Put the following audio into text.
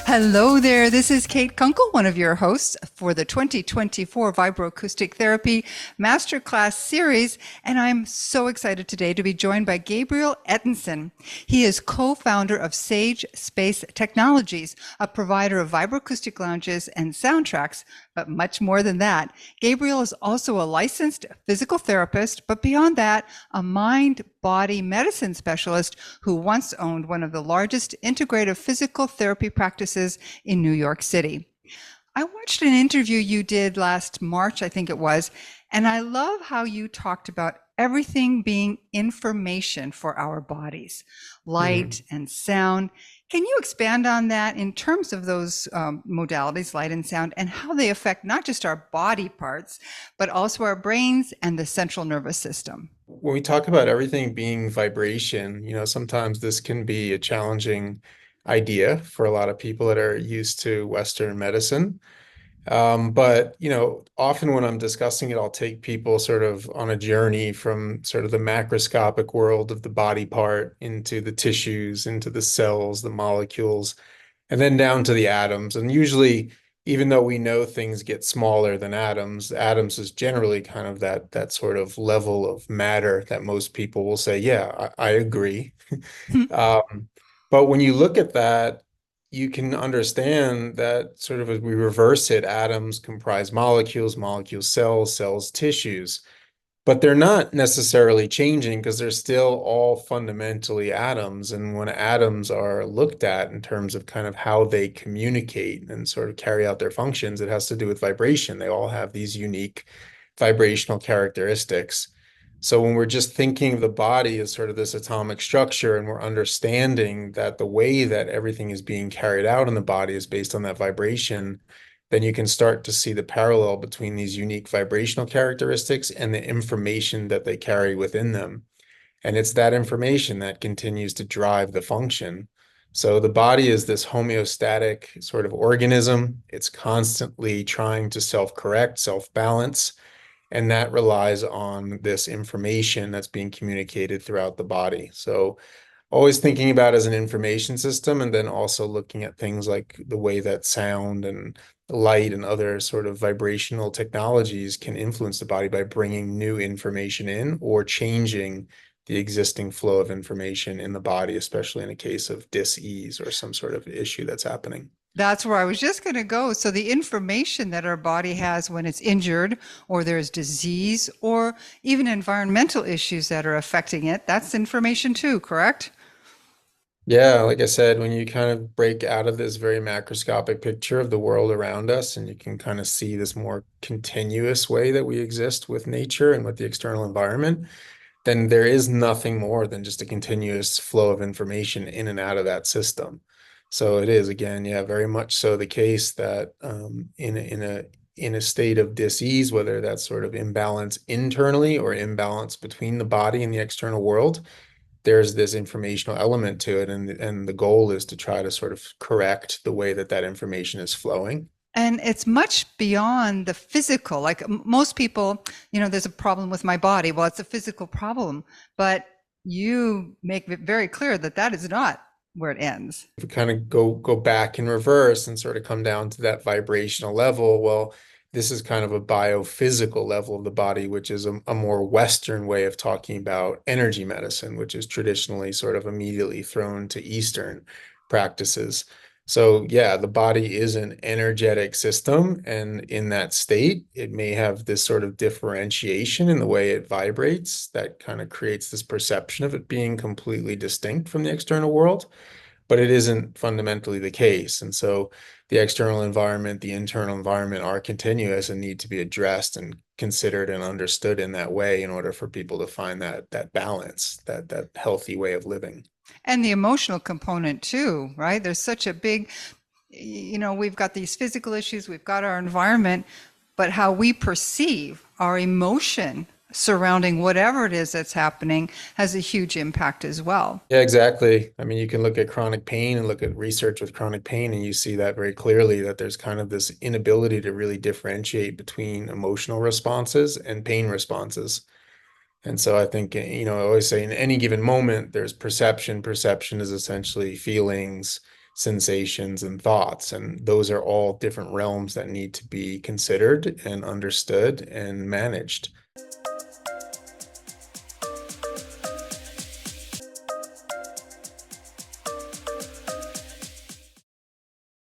Hello there. This is Kate Kunkel, one of your hosts for the 2024 Vibroacoustic Therapy Masterclass series. And I'm so excited today to be joined by Gabriel Ettenson. He is co-founder of Sage Space Technologies, a provider of vibroacoustic lounges and soundtracks, but much more than that. Gabriel is also a licensed physical therapist, but beyond that, a mind-body medicine specialist who once owned one of the largest integrative physical therapy practices in New York City. I watched an interview you did last March, I think it was, and I love how you talked about everything being information for our bodies, light and sound. Can you expand on that in terms of those modalities, light and sound, and how they affect not just our body parts, but also our brains and the central nervous system? When we talk about everything being vibration, sometimes this can be a challenging idea for a lot of people that are used to Western medicine. But often when I'm discussing it, I'll take people sort of on a journey from sort of the macroscopic world of the body part into the tissues, into the cells, the molecules, and then down to the atoms. And usually, even though we know things get smaller than atoms is generally kind of that sort of level of matter that most people will say, yeah, I agree. Um, but when you look at that, you can understand that sort of as we reverse it, atoms comprise molecules, molecules cells, cells tissues. But they're not necessarily changing because they're still all fundamentally atoms. And when atoms are looked at in terms of kind of how they communicate and sort of carry out their functions, it has to do with vibration. They all have these unique vibrational characteristics. So when we're just thinking of the body as sort of this atomic structure and we're understanding that the way that everything is being carried out in the body is based on that vibration, then you can start to see the parallel between these unique vibrational characteristics and the information that they carry within them. And it's that information that continues to drive the function. So the body is this homeostatic sort of organism. It's constantly trying to self-correct, self-balance, and that relies on this information that's being communicated throughout the body. So always thinking about it as an information system, and then also looking at things like the way that sound and light and other sort of vibrational technologies can influence the body by bringing new information in or changing the existing flow of information in the body, especially in a case of dis-ease or some sort of issue that's happening. That's where I was just going to go. So the information that our body has when it's injured or there's disease or even environmental issues that are affecting it, that's information too, correct? Yeah, like I said, when you kind of break out of this very macroscopic picture of the world around us and you can kind of see this more continuous way that we exist with nature and with the external environment, then there is nothing more than just a continuous flow of information in and out of that system. So it is, again, yeah, very much so the case that in a state of dis-ease, whether that's sort of imbalance internally or imbalance between the body and the external world, there's this informational element to it, and the goal is to try to sort of correct the way that that information is flowing. And it's much beyond the physical. Like most people, there's a problem with my body. Well, it's a physical problem, but you make it very clear that that is not where it ends. If we kind of go back in reverse and sort of come down to that vibrational level, well, this is kind of a biophysical level of the body, which is a more Western way of talking about energy medicine, which is traditionally sort of immediately thrown to Eastern practices. So yeah, the body is an energetic system, and in that state, it may have this sort of differentiation in the way it vibrates that kind of creates this perception of it being completely distinct from the external world, but it isn't fundamentally the case. And so the external environment, the internal environment are continuous and need to be addressed and considered and understood in that way in order for people to find that balance, that healthy way of living. And the emotional component too, right? There's such a big, we've got these physical issues, we've got our environment, but how we perceive our emotion surrounding whatever it is that's happening has a huge impact as well. Yeah, exactly. I mean, you can look at chronic pain and look at research with chronic pain, and you see that very clearly that there's kind of this inability to really differentiate between emotional responses and pain responses. And so I think, I always say in any given moment, there's perception. Perception is essentially feelings. sensations and thoughts. And those are all different realms that need to be considered and understood and managed.